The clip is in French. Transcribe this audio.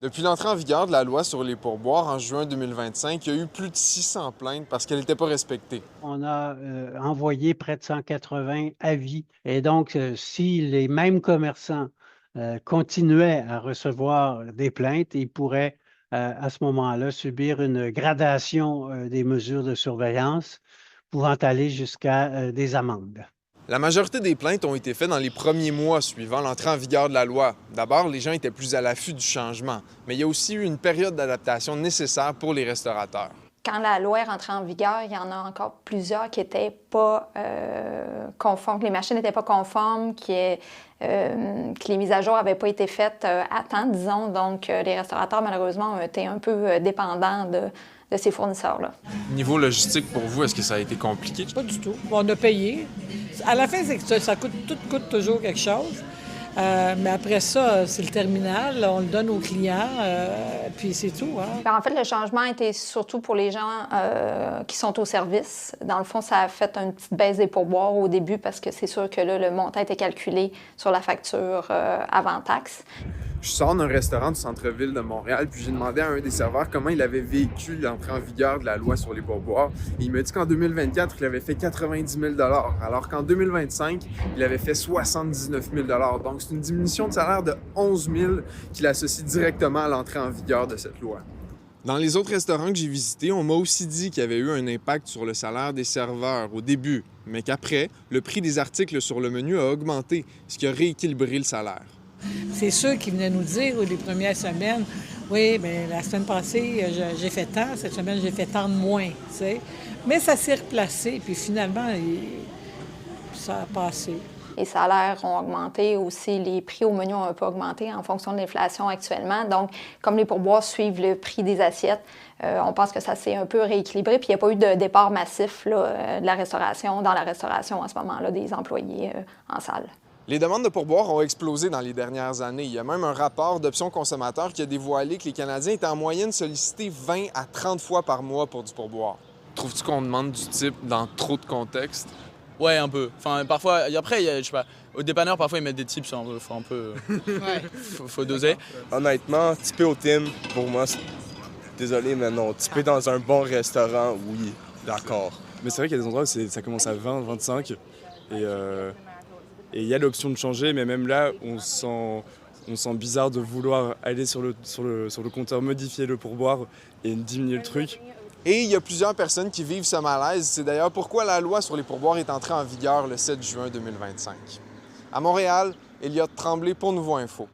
Depuis l'entrée en vigueur de la loi sur les pourboires en juin 2025, il y a eu plus de 600 plaintes parce qu'elle n'était pas respectée. On a envoyé près de 180 avis. Et donc, si les mêmes commerçants continuaient à recevoir des plaintes, ils pourraient à ce moment-là subir une gradation des mesures de surveillance pouvant aller jusqu'à des amendes. La majorité des plaintes ont été faites dans les premiers mois suivant l'entrée en vigueur de la loi. D'abord, les gens étaient plus à l'affût du changement, mais il y a aussi eu une période d'adaptation nécessaire pour les restaurateurs. Quand la loi est rentrée en vigueur, il y en a encore plusieurs qui n'étaient pas conformes, que les machines n'étaient pas conformes, que les mises à jour n'avaient pas été faites à temps, disons. Donc, les restaurateurs, malheureusement, ont été un peu dépendants de ces fournisseurs-là. Niveau logistique, pour vous, est-ce que ça a été compliqué? Pas du tout. On a payé. À la fin, c'est que tout coûte toujours quelque chose. Mais après ça, c'est le terminal, on le donne aux clients, puis c'est tout. Hein? En fait, le changement était surtout pour les gens qui sont au service. Dans le fond, ça a fait une petite baisse des pourboires au début parce que c'est sûr que là, le montant était calculé sur la facture avant taxe. Je sors d'un restaurant du centre-ville de Montréal, puis j'ai demandé à un des serveurs comment il avait vécu l'entrée en vigueur de la loi sur les pourboires. Et il m'a dit qu'en 2024, il avait fait 90 000 alors qu'en 2025, il avait fait 79 000 Donc, c'est une diminution de salaire de 11 000 qu'il associe directement à l'entrée en vigueur de cette loi. Dans les autres restaurants que j'ai visités, on m'a aussi dit qu'il y avait eu un impact sur le salaire des serveurs au début, mais qu'après, le prix des articles sur le menu a augmenté, ce qui a rééquilibré le salaire. C'est ceux qui venaient nous dire les premières semaines, oui, bien, la semaine passée, j'ai fait tant, cette semaine, j'ai fait tant de moins, tu sais. Mais ça s'est replacé, puis finalement, ça a passé. Les salaires ont augmenté aussi, les prix au menu ont un peu augmenté en fonction de l'inflation actuellement. Donc, comme les pourboires suivent le prix des assiettes, on pense que ça s'est un peu rééquilibré. Puis il n'y a pas eu de départ massif là, de la restauration, dans la restauration à ce moment-là, des employés en salle. Les demandes de pourboire ont explosé dans les dernières années. Il y a même un rapport d'Options consommateurs qui a dévoilé que les Canadiens étaient en moyenne sollicités 20 à 30 fois par mois pour du pourboire. Trouves-tu qu'on demande du type dans trop de contextes? Ouais, un peu. Enfin, parfois, après, je sais pas, au dépanneur, parfois, ils mettent des tips, faut un peu... faut doser. Honnêtement, typer au team, pour moi, désolé, mais non. Typer dans un bon restaurant, oui, d'accord. Mais c'est vrai qu'il y a des endroits où ça commence à 20, 25, et il y a l'option de changer, mais même là, on sent bizarre de vouloir aller sur le compteur, modifier le pourboire et diminuer le truc. Et il y a plusieurs personnes qui vivent ce malaise. C'est d'ailleurs pourquoi la loi sur les pourboires est entrée en vigueur le 7 juin 2025. À Montréal, Elliott Tremblay pour Nouveau Info.